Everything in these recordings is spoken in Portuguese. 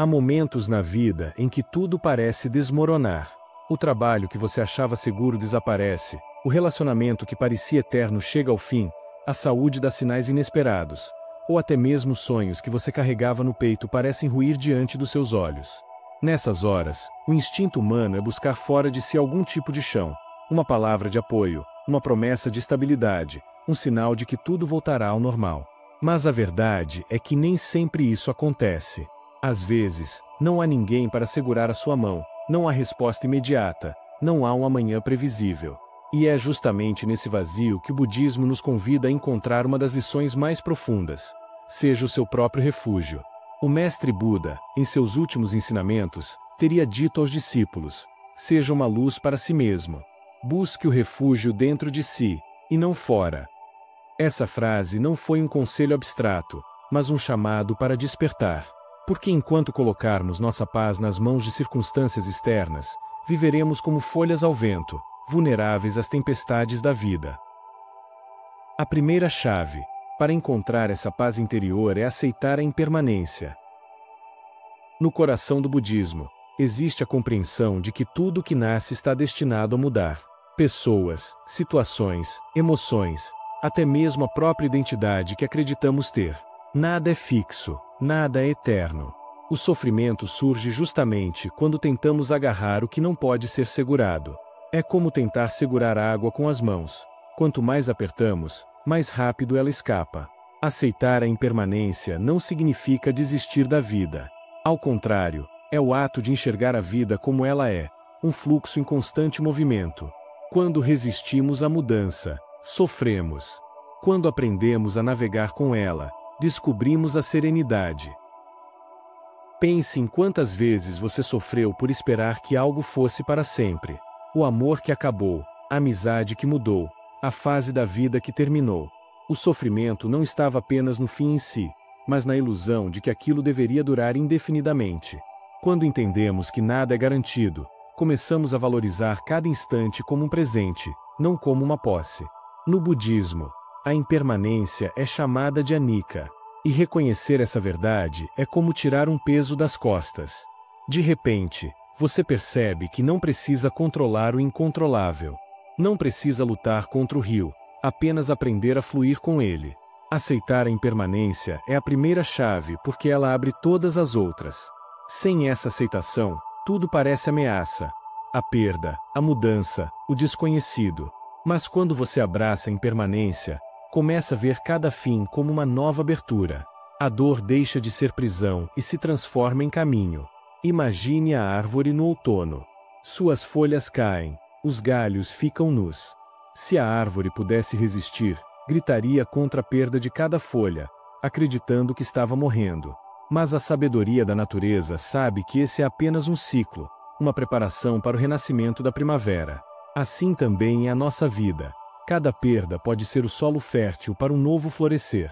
Há momentos na vida em que tudo parece desmoronar. O trabalho que você achava seguro desaparece, o relacionamento que parecia eterno chega ao fim, a saúde dá sinais inesperados, ou até mesmo os sonhos que você carregava no peito parecem ruir diante dos seus olhos. Nessas horas, o instinto humano é buscar fora de si algum tipo de chão, uma palavra de apoio, uma promessa de estabilidade, um sinal de que tudo voltará ao normal. Mas a verdade é que nem sempre isso acontece. Às vezes, não há ninguém para segurar a sua mão, não há resposta imediata, não há um amanhã previsível. E é justamente nesse vazio que o budismo nos convida a encontrar uma das lições mais profundas. Seja o seu próprio refúgio. O mestre Buda, em seus últimos ensinamentos, teria dito aos discípulos: seja uma luz para si mesmo. Busque o refúgio dentro de si, e não fora. Essa frase não foi um conselho abstrato, mas um chamado para despertar. Porque enquanto colocarmos nossa paz nas mãos de circunstâncias externas, viveremos como folhas ao vento, vulneráveis às tempestades da vida. A primeira chave para encontrar essa paz interior é aceitar a impermanência. No coração do budismo, existe a compreensão de que tudo que nasce está destinado a mudar. Pessoas, situações, emoções, até mesmo a própria identidade que acreditamos ter. Nada é fixo, nada é eterno. O sofrimento surge justamente quando tentamos agarrar o que não pode ser segurado. É como tentar segurar a água com as mãos. Quanto mais apertamos, mais rápido ela escapa. Aceitar a impermanência não significa desistir da vida. Ao contrário, é o ato de enxergar a vida como ela é, um fluxo em constante movimento. Quando resistimos à mudança, sofremos. Quando aprendemos a navegar com ela, descobrimos a serenidade. Pense em quantas vezes você sofreu por esperar que algo fosse para sempre. O amor que acabou, a amizade que mudou, a fase da vida que terminou. O sofrimento não estava apenas no fim em si, mas na ilusão de que aquilo deveria durar indefinidamente. Quando entendemos que nada é garantido, começamos a valorizar cada instante como um presente, não como uma posse. No budismo, a impermanência é chamada de anicca. E reconhecer essa verdade é como tirar um peso das costas. De repente, você percebe que não precisa controlar o incontrolável. Não precisa lutar contra o rio, apenas aprender a fluir com ele. Aceitar a impermanência é a primeira chave porque ela abre todas as outras. Sem essa aceitação, tudo parece ameaça. A perda, a mudança, o desconhecido. Mas quando você abraça a impermanência, começa a ver cada fim como uma nova abertura. A dor deixa de ser prisão e se transforma em caminho. Imagine a árvore no outono. Suas folhas caem, os galhos ficam nus. Se a árvore pudesse resistir, gritaria contra a perda de cada folha, acreditando que estava morrendo. Mas a sabedoria da natureza sabe que esse é apenas um ciclo, uma preparação para o renascimento da primavera. Assim também é a nossa vida. Cada perda pode ser o solo fértil para um novo florescer.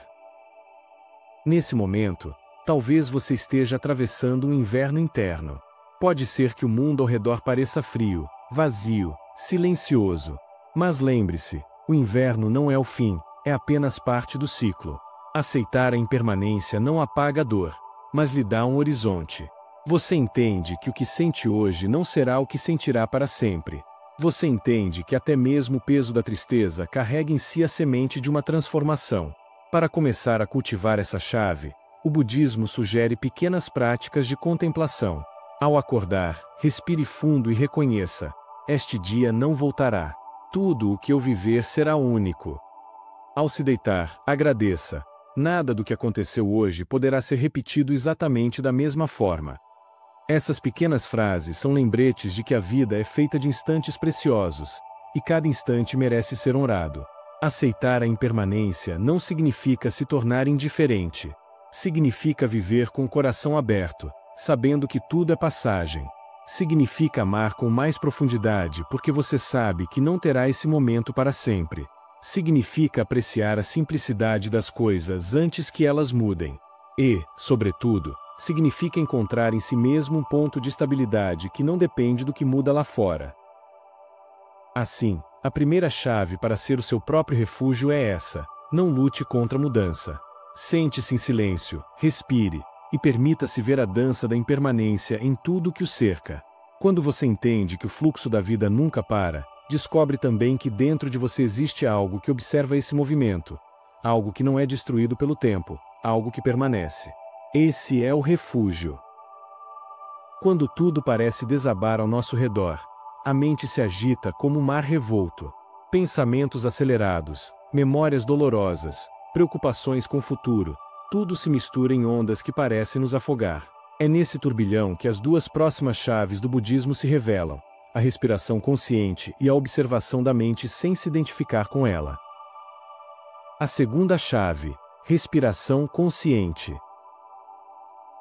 Nesse momento, talvez você esteja atravessando um inverno interno. Pode ser que o mundo ao redor pareça frio, vazio, silencioso. Mas lembre-se, o inverno não é o fim, é apenas parte do ciclo. Aceitar a impermanência não apaga a dor, mas lhe dá um horizonte. Você entende que o que sente hoje não será o que sentirá para sempre. Você entende que até mesmo o peso da tristeza carrega em si a semente de uma transformação. Para começar a cultivar essa chave, o budismo sugere pequenas práticas de contemplação. Ao acordar, respire fundo e reconheça: este dia não voltará. Tudo o que eu viver será único. Ao se deitar, agradeça. Nada do que aconteceu hoje poderá ser repetido exatamente da mesma forma. Essas pequenas frases são lembretes de que a vida é feita de instantes preciosos, e cada instante merece ser honrado. Aceitar a impermanência não significa se tornar indiferente. Significa viver com o coração aberto, sabendo que tudo é passagem. Significa amar com mais profundidade porque você sabe que não terá esse momento para sempre. Significa apreciar a simplicidade das coisas antes que elas mudem. E, sobretudo, significa encontrar em si mesmo um ponto de estabilidade que não depende do que muda lá fora. Assim, a primeira chave para ser o seu próprio refúgio é essa: não lute contra a mudança. Sente-se em silêncio, respire, e permita-se ver a dança da impermanência em tudo que o cerca. Quando você entende que o fluxo da vida nunca para, descobre também que dentro de você existe algo que observa esse movimento, algo que não é destruído pelo tempo, algo que permanece. Esse é o refúgio. Quando tudo parece desabar ao nosso redor, a mente se agita como um mar revolto. Pensamentos acelerados, memórias dolorosas, preocupações com o futuro, tudo se mistura em ondas que parecem nos afogar. É nesse turbilhão que as duas próximas chaves do budismo se revelam: a respiração consciente e a observação da mente sem se identificar com ela. A segunda chave, respiração consciente.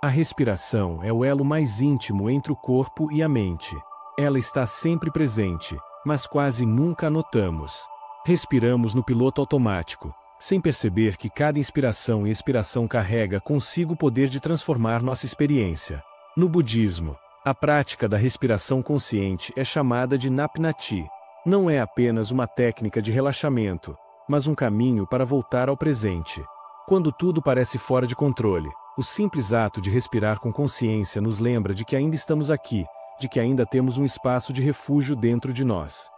A respiração é o elo mais íntimo entre o corpo e a mente. Ela está sempre presente, mas quase nunca a notamos. Respiramos no piloto automático, sem perceber que cada inspiração e expiração carrega consigo o poder de transformar nossa experiência. No budismo, a prática da respiração consciente é chamada de Napnati. Não é apenas uma técnica de relaxamento, mas um caminho para voltar ao presente. Quando tudo parece fora de controle, o simples ato de respirar com consciência nos lembra de que ainda estamos aqui, de que ainda temos um espaço de refúgio dentro de nós.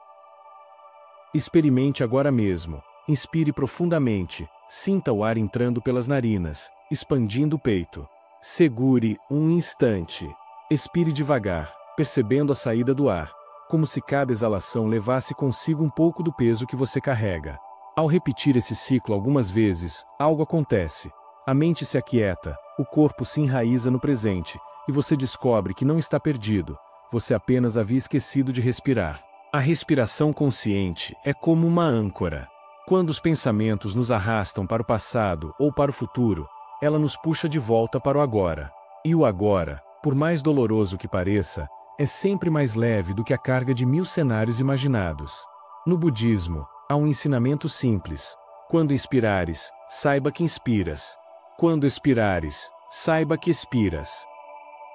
Experimente agora mesmo. Inspire profundamente, sinta o ar entrando pelas narinas, expandindo o peito. Segure um instante. Expire devagar, percebendo a saída do ar, como se cada exalação levasse consigo um pouco do peso que você carrega. Ao repetir esse ciclo algumas vezes, algo acontece. A mente se aquieta, o corpo se enraiza no presente, e você descobre que não está perdido, você apenas havia esquecido de respirar. A respiração consciente é como uma âncora. Quando os pensamentos nos arrastam para o passado ou para o futuro, ela nos puxa de volta para o agora. E o agora, por mais doloroso que pareça, é sempre mais leve do que a carga de 1000 cenários imaginados. No budismo, há um ensinamento simples: quando inspirares, saiba que inspiras. Quando expirares, saiba que expiras.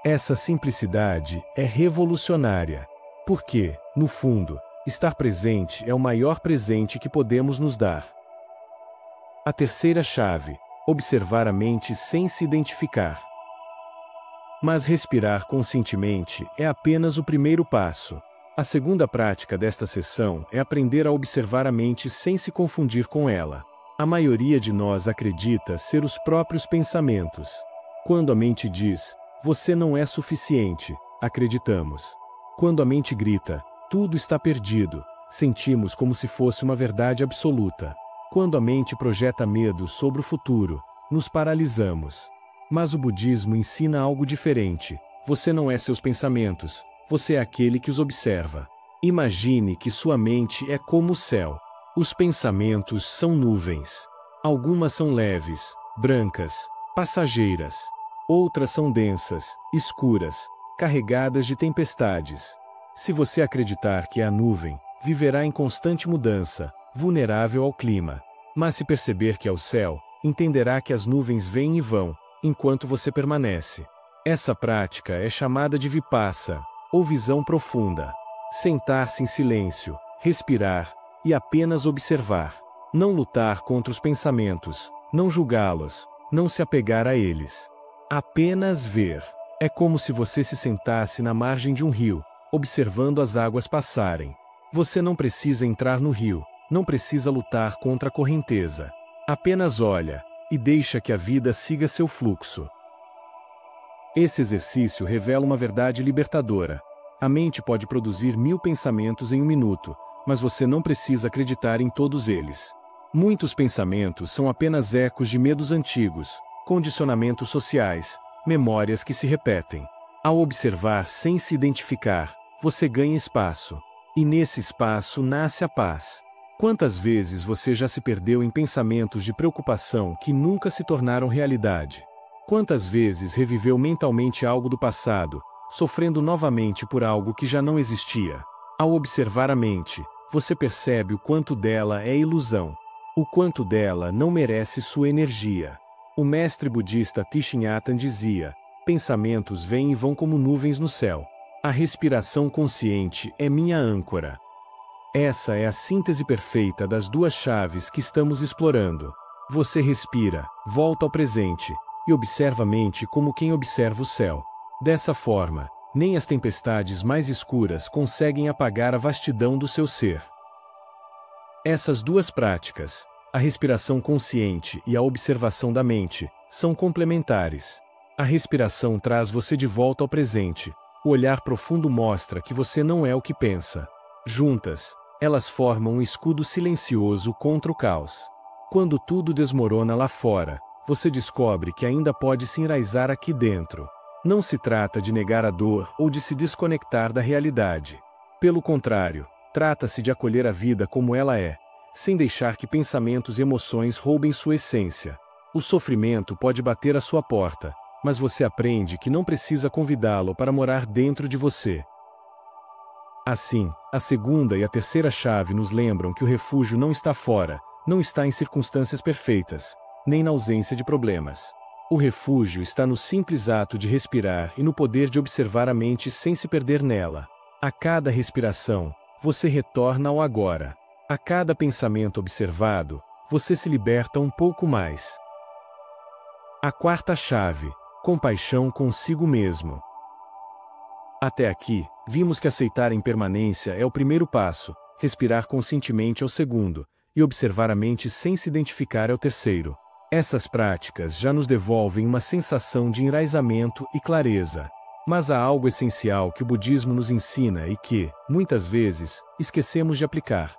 Essa simplicidade é revolucionária, porque, no fundo, estar presente é o maior presente que podemos nos dar. A terceira chave, observar a mente sem se identificar. Mas respirar conscientemente é apenas o primeiro passo. A segunda prática desta sessão é aprender a observar a mente sem se confundir com ela. A maioria de nós acredita ser os próprios pensamentos. Quando a mente diz, "Você não é suficiente", acreditamos. Quando a mente grita, "Tudo está perdido", sentimos como se fosse uma verdade absoluta. Quando a mente projeta medo sobre o futuro, nos paralisamos. Mas o budismo ensina algo diferente. Você não é seus pensamentos, você é aquele que os observa. Imagine que sua mente é como o céu. Os pensamentos são nuvens. Algumas são leves, brancas, passageiras. Outras são densas, escuras, carregadas de tempestades. Se você acreditar que é a nuvem, viverá em constante mudança, vulnerável ao clima. Mas se perceber que é o céu, entenderá que as nuvens vêm e vão, enquanto você permanece. Essa prática é chamada de vipassana, ou visão profunda. Sentar-se em silêncio, respirar e apenas observar. Não lutar contra os pensamentos, não julgá-los, não se apegar a eles. Apenas ver. É como se você se sentasse na margem de um rio, observando as águas passarem. Você não precisa entrar no rio, não precisa lutar contra a correnteza. Apenas olha e deixa que a vida siga seu fluxo. Esse exercício revela uma verdade libertadora. A mente pode produzir 1000 pensamentos em um minuto, mas você não precisa acreditar em todos eles. Muitos pensamentos são apenas ecos de medos antigos, condicionamentos sociais, memórias que se repetem. Ao observar sem se identificar, você ganha espaço. E nesse espaço nasce a paz. Quantas vezes você já se perdeu em pensamentos de preocupação que nunca se tornaram realidade? Quantas vezes reviveu mentalmente algo do passado, sofrendo novamente por algo que já não existia? Ao observar a mente, você percebe o quanto dela é ilusão, o quanto dela não merece sua energia. O mestre budista Thich Nhat Hanh dizia: pensamentos vêm e vão como nuvens no céu. A respiração consciente é minha âncora. Essa é a síntese perfeita das duas chaves que estamos explorando. Você respira, volta ao presente, e observa a mente como quem observa o céu. Dessa forma, nem as tempestades mais escuras conseguem apagar a vastidão do seu ser. Essas duas práticas, a respiração consciente e a observação da mente, são complementares. A respiração traz você de volta ao presente. O olhar profundo mostra que você não é o que pensa. Juntas, elas formam um escudo silencioso contra o caos. Quando tudo desmorona lá fora, você descobre que ainda pode se enraizar aqui dentro. Não se trata de negar a dor ou de se desconectar da realidade. Pelo contrário, trata-se de acolher a vida como ela é, sem deixar que pensamentos e emoções roubem sua essência. O sofrimento pode bater à sua porta, mas você aprende que não precisa convidá-lo para morar dentro de você. Assim, a segunda e a terceira chave nos lembram que o refúgio não está fora, não está em circunstâncias perfeitas, nem na ausência de problemas. O refúgio está no simples ato de respirar e no poder de observar a mente sem se perder nela. A cada respiração, você retorna ao agora. A cada pensamento observado, você se liberta um pouco mais. A quarta chave: compaixão consigo mesmo. Até aqui, vimos que aceitar a impermanência é o primeiro passo, respirar conscientemente é o segundo, e observar a mente sem se identificar é o terceiro. Essas práticas já nos devolvem uma sensação de enraizamento e clareza. Mas há algo essencial que o budismo nos ensina e que, muitas vezes, esquecemos de aplicar: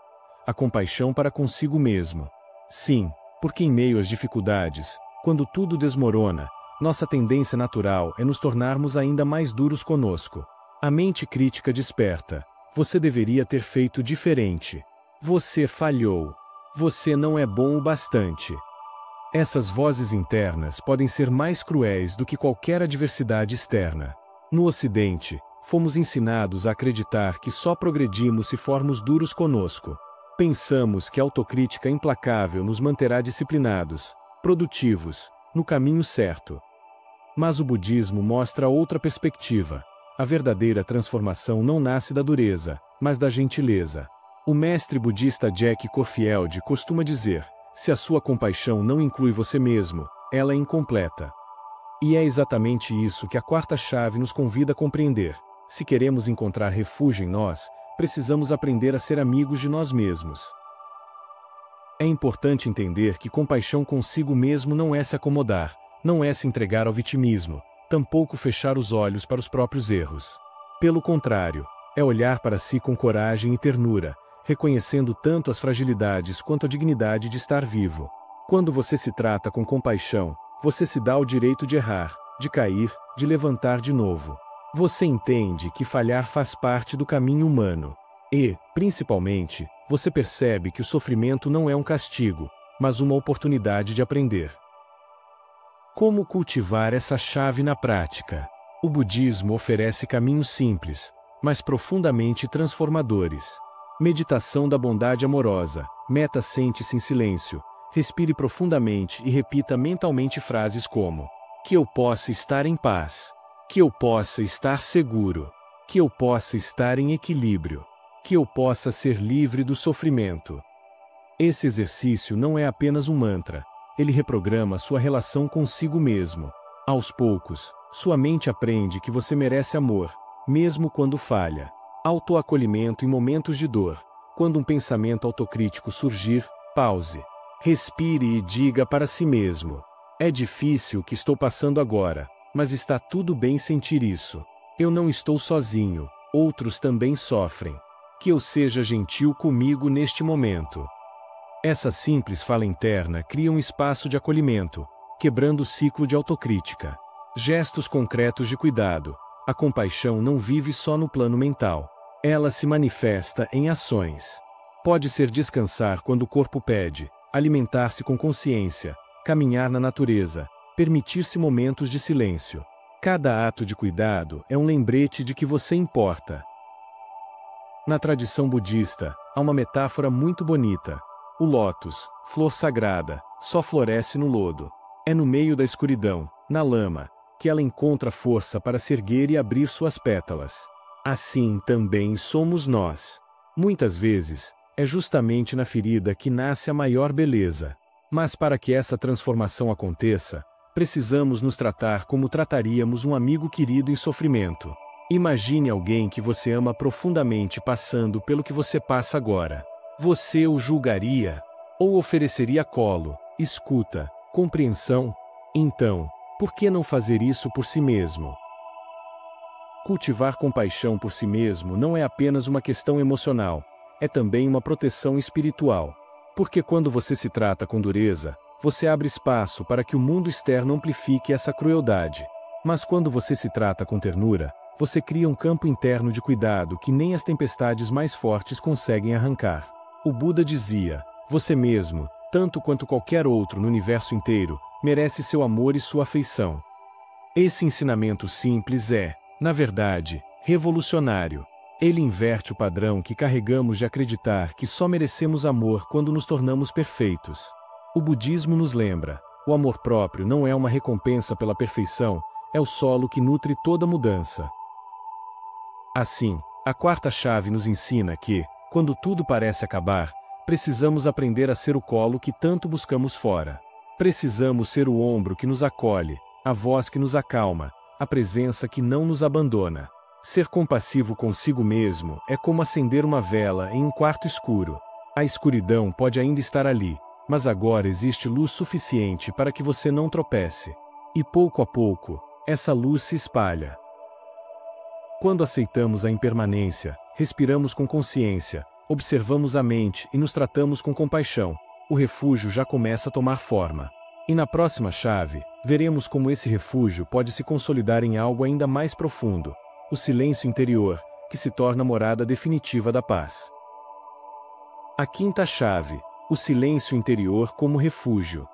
a compaixão para consigo mesmo. Sim, porque em meio às dificuldades, quando tudo desmorona, nossa tendência natural é nos tornarmos ainda mais duros conosco. A mente crítica desperta: você deveria ter feito diferente. Você falhou. Você não é bom o bastante. Essas vozes internas podem ser mais cruéis do que qualquer adversidade externa. No Ocidente, fomos ensinados a acreditar que só progredimos se formos duros conosco. Pensamos que a autocrítica implacável nos manterá disciplinados, produtivos, no caminho certo. Mas o budismo mostra outra perspectiva. A verdadeira transformação não nasce da dureza, mas da gentileza. O mestre budista Jack Kornfield costuma dizer: se a sua compaixão não inclui você mesmo, ela é incompleta. E é exatamente isso que a quarta chave nos convida a compreender. Se queremos encontrar refúgio em nós, precisamos aprender a ser amigos de nós mesmos. É importante entender que compaixão consigo mesmo não é se acomodar, não é se entregar ao vitimismo, tampouco fechar os olhos para os próprios erros. Pelo contrário, é olhar para si com coragem e ternura, reconhecendo tanto as fragilidades quanto a dignidade de estar vivo. Quando você se trata com compaixão, você se dá o direito de errar, de cair, de levantar de novo. Você entende que falhar faz parte do caminho humano. E, principalmente, você percebe que o sofrimento não é um castigo, mas uma oportunidade de aprender. Como cultivar essa chave na prática? O budismo oferece caminhos simples, mas profundamente transformadores. Meditação da bondade amorosa. Meta: sente-se em silêncio, respire profundamente e repita mentalmente frases como: que eu possa estar em paz, que eu possa estar seguro, que eu possa estar em equilíbrio, que eu possa ser livre do sofrimento. Esse exercício não é apenas um mantra, ele reprograma sua relação consigo mesmo. Aos poucos, sua mente aprende que você merece amor, mesmo quando falha. Autoacolhimento em momentos de dor. Quando um pensamento autocrítico surgir, pause. Respire e diga para si mesmo: é difícil o que estou passando agora, mas está tudo bem sentir isso. Eu não estou sozinho, outros também sofrem. Que eu seja gentil comigo neste momento. Essa simples fala interna cria um espaço de acolhimento, quebrando o ciclo de autocrítica. Gestos concretos de cuidado. A compaixão não vive só no plano mental. Ela se manifesta em ações. Pode ser descansar quando o corpo pede, alimentar-se com consciência, caminhar na natureza, permitir-se momentos de silêncio. Cada ato de cuidado é um lembrete de que você importa. Na tradição budista, há uma metáfora muito bonita. O lótus, flor sagrada, só floresce no lodo. É no meio da escuridão, na lama, que ela encontra força para se erguer e abrir suas pétalas. Assim também somos nós. Muitas vezes, é justamente na ferida que nasce a maior beleza. Mas para que essa transformação aconteça, Precisamos nos tratar como trataríamos um amigo querido em sofrimento. Imagine alguém que você ama profundamente passando pelo que você passa agora. Você o julgaria? Ou ofereceria colo, escuta, compreensão? Então, por que não fazer isso por si mesmo? Cultivar compaixão por si mesmo não é apenas uma questão emocional, é também uma proteção espiritual. Porque quando você se trata com dureza, você abre espaço para que o mundo externo amplifique essa crueldade. Mas quando você se trata com ternura, você cria um campo interno de cuidado que nem as tempestades mais fortes conseguem arrancar. O Buda dizia: você mesmo, tanto quanto qualquer outro no universo inteiro, merece seu amor e sua afeição. Esse ensinamento simples é, na verdade, revolucionário. Ele inverte o padrão que carregamos de acreditar que só merecemos amor quando nos tornamos perfeitos. O budismo nos lembra: o amor próprio não é uma recompensa pela perfeição, é o solo que nutre toda mudança. Assim, a quarta chave nos ensina que, quando tudo parece acabar, precisamos aprender a ser o colo que tanto buscamos fora. Precisamos ser o ombro que nos acolhe, a voz que nos acalma, a presença que não nos abandona. Ser compassivo consigo mesmo é como acender uma vela em um quarto escuro. A escuridão pode ainda estar ali, mas agora existe luz suficiente para que você não tropece. E pouco a pouco, essa luz se espalha. Quando aceitamos a impermanência, respiramos com consciência, observamos a mente e nos tratamos com compaixão, o refúgio já começa a tomar forma. E na próxima chave, veremos como esse refúgio pode se consolidar em algo ainda mais profundo, o silêncio interior, que se torna a morada definitiva da paz. A quinta chave, o silêncio interior como refúgio.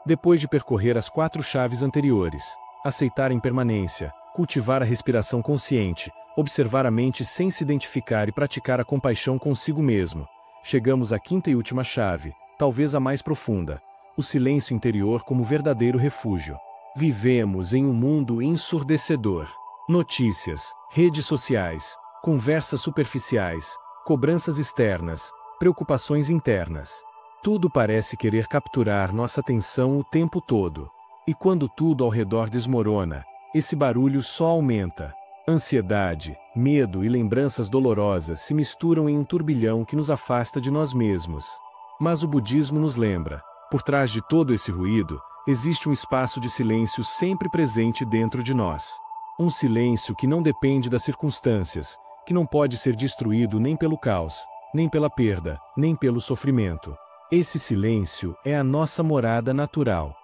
Depois de percorrer as 4 chaves anteriores, aceitar a impermanência, cultivar a respiração consciente, observar a mente sem se identificar e praticar a compaixão consigo mesmo, chegamos à quinta e última chave, talvez a mais profunda, o silêncio interior como verdadeiro refúgio. Vivemos em um mundo ensurdecedor. Notícias, redes sociais, conversas superficiais, cobranças externas, preocupações internas. Tudo parece querer capturar nossa atenção o tempo todo. E quando tudo ao redor desmorona, esse barulho só aumenta. Ansiedade, medo e lembranças dolorosas se misturam em um turbilhão que nos afasta de nós mesmos. Mas o budismo nos lembra: por trás de todo esse ruído, existe um espaço de silêncio sempre presente dentro de nós. Um silêncio que não depende das circunstâncias, que não pode ser destruído nem pelo caos, nem pela perda, nem pelo sofrimento. Esse silêncio é a nossa morada natural.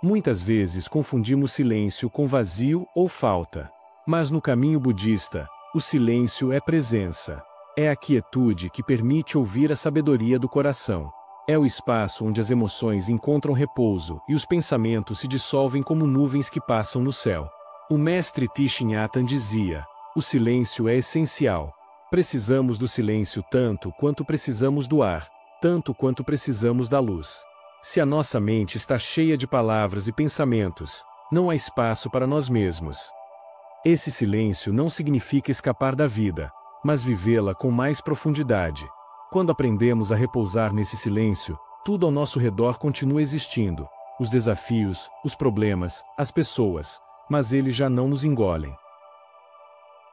Muitas vezes confundimos silêncio com vazio ou falta. Mas no caminho budista, o silêncio é presença. É a quietude que permite ouvir a sabedoria do coração. É o espaço onde as emoções encontram repouso e os pensamentos se dissolvem como nuvens que passam no céu. O mestre Thich Nhat Hanh dizia: o silêncio é essencial. Precisamos do silêncio tanto quanto precisamos do ar, tanto quanto precisamos da luz. Se a nossa mente está cheia de palavras e pensamentos, não há espaço para nós mesmos. Esse silêncio não significa escapar da vida, mas vivê-la com mais profundidade. Quando aprendemos a repousar nesse silêncio, tudo ao nosso redor continua existindo. Os desafios, os problemas, as pessoas, mas eles já não nos engolem.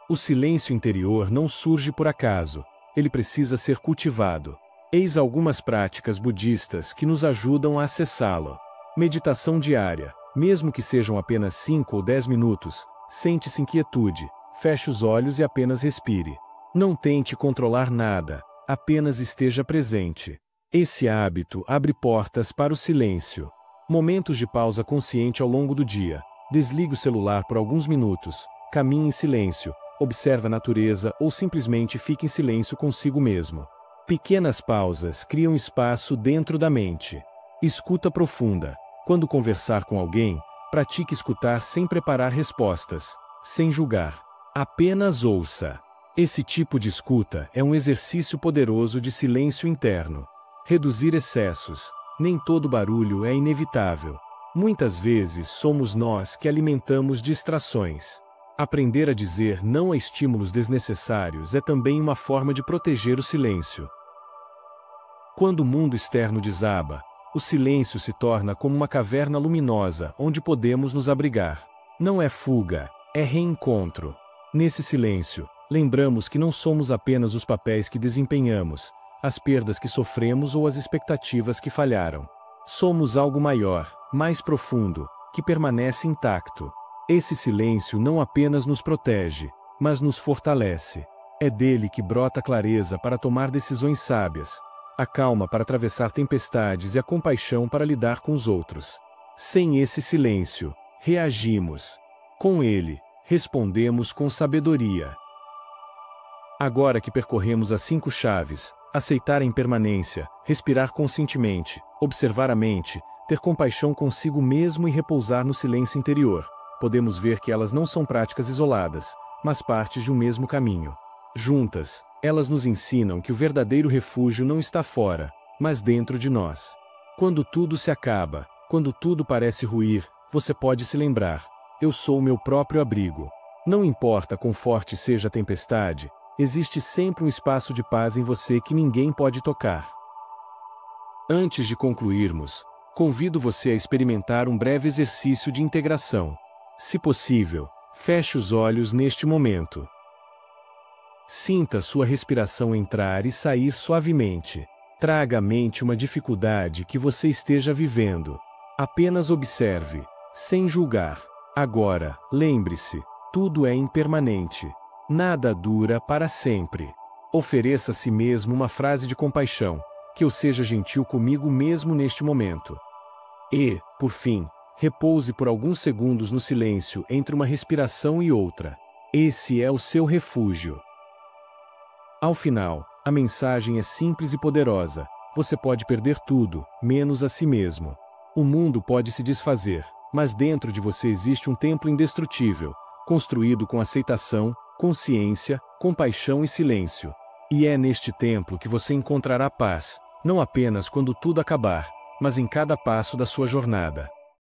O silêncio interior não surge por acaso, ele precisa ser cultivado. Eis algumas práticas budistas que nos ajudam a acessá-lo. Meditação diária, mesmo que sejam apenas 5 ou 10 minutos, sente-se em quietude, feche os olhos e apenas respire. Não tente controlar nada, apenas esteja presente. Esse hábito abre portas para o silêncio. Momentos de pausa consciente ao longo do dia. Desligue o celular por alguns minutos, caminhe em silêncio, observe a natureza ou simplesmente fique em silêncio consigo mesmo. Pequenas pausas criam espaço dentro da mente. Escuta profunda. Quando conversar com alguém, pratique escutar sem preparar respostas, sem julgar. Apenas ouça. Esse tipo de escuta é um exercício poderoso de silêncio interno. Reduzir excessos. Nem todo barulho é inevitável. Muitas vezes somos nós que alimentamos distrações. Aprender a dizer não a estímulos desnecessários é também uma forma de proteger o silêncio. Quando o mundo externo desaba, o silêncio se torna como uma caverna luminosa onde podemos nos abrigar. Não é fuga, é reencontro. Nesse silêncio, lembramos que não somos apenas os papéis que desempenhamos, as perdas que sofremos ou as expectativas que falharam. Somos algo maior, mais profundo, que permanece intacto. Esse silêncio não apenas nos protege, mas nos fortalece. É dele que brota a clareza para tomar decisões sábias, a calma para atravessar tempestades e a compaixão para lidar com os outros. Sem esse silêncio, reagimos. Com ele, respondemos com sabedoria. Agora que percorremos as 5 chaves, aceitar a impermanência, respirar conscientemente, observar a mente, ter compaixão consigo mesmo e repousar no silêncio interior, podemos ver que elas não são práticas isoladas, mas partes de um mesmo caminho. Juntas, elas nos ensinam que o verdadeiro refúgio não está fora, mas dentro de nós. Quando tudo se acaba, quando tudo parece ruir, você pode se lembrar: eu sou o meu próprio abrigo. Não importa quão forte seja a tempestade, existe sempre um espaço de paz em você que ninguém pode tocar. Antes de concluirmos, convido você a experimentar um breve exercício de integração. Se possível, feche os olhos neste momento. Sinta sua respiração entrar e sair suavemente. Traga à mente uma dificuldade que você esteja vivendo. Apenas observe, sem julgar. Agora, lembre-se, tudo é impermanente. Nada dura para sempre. Ofereça a si mesmo uma frase de compaixão, que eu seja gentil comigo mesmo neste momento. E, por fim, repouse por alguns segundos no silêncio entre uma respiração e outra. Esse é o seu refúgio. Ao final, a mensagem é simples e poderosa. Você pode perder tudo, menos a si mesmo. O mundo pode se desfazer, mas dentro de você existe um templo indestrutível, construído com aceitação, consciência, compaixão e silêncio. E é neste templo que você encontrará paz, não apenas quando tudo acabar, mas em cada passo da sua jornada.